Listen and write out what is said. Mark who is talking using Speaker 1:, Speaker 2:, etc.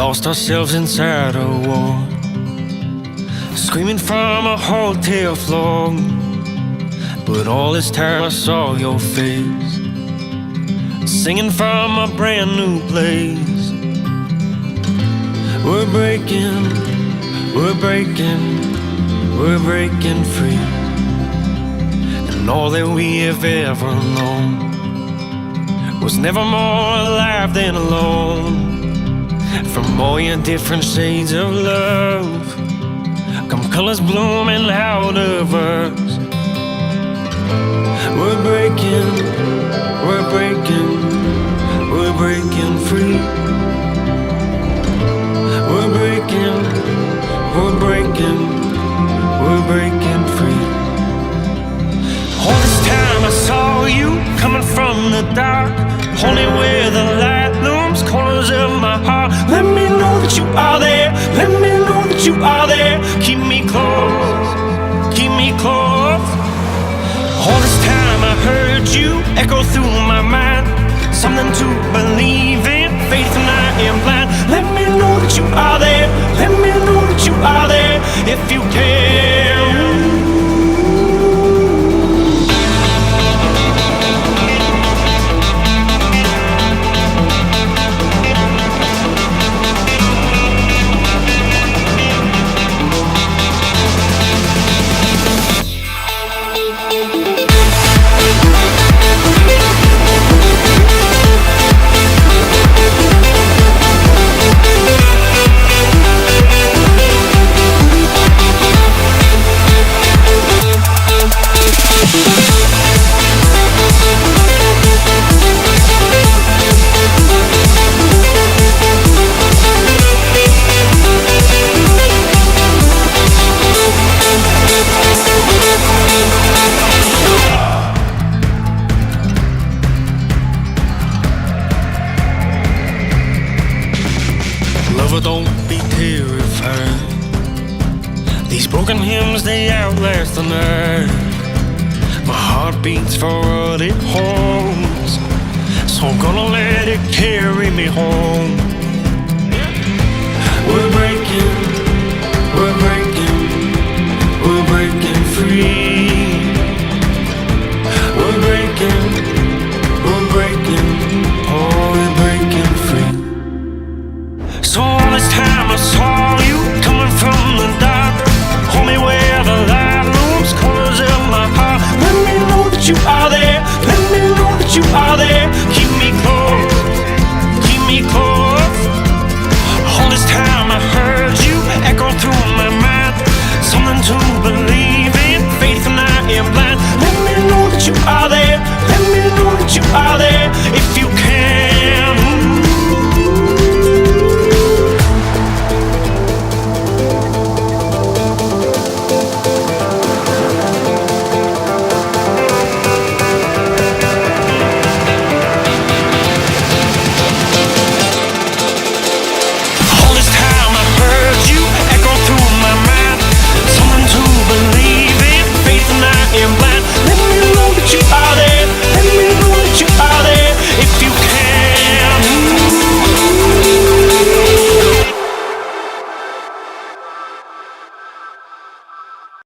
Speaker 1: lost ourselves inside a war, screaming from a hotel floor. But all this time I saw your face, singing from a brand new place. We're breaking, we're breaking, we're breaking free. And all that we have ever known was never more alive than alone. From all your different shades of love come colors blooming out of us. We're breaking, we're breaking, we're breaking free. We're breaking, we're breaking, we're breaking free. All this time I saw you coming from the dark, only where the light looms, corners of my heart. Let me know that you are there, let me know that you are there. Keep me close, keep me close. All this time I heard you echo through my mind, something to believe in, faith and I am blind. Let me know that you are there, let me know that you are there, if you can. Lover, don't be terrified. These broken hymns, they outlast the night. My heart beats for what it holds, so I'm gonna let it carry me home. We're breaking, we're breaking, we're breaking free. We're breaking, we're breaking, oh, we're breaking free. So all this time I saw you coming from the dark, hold me where the light looms, corners of my heart. Let me know that you are there, let me know that you are there.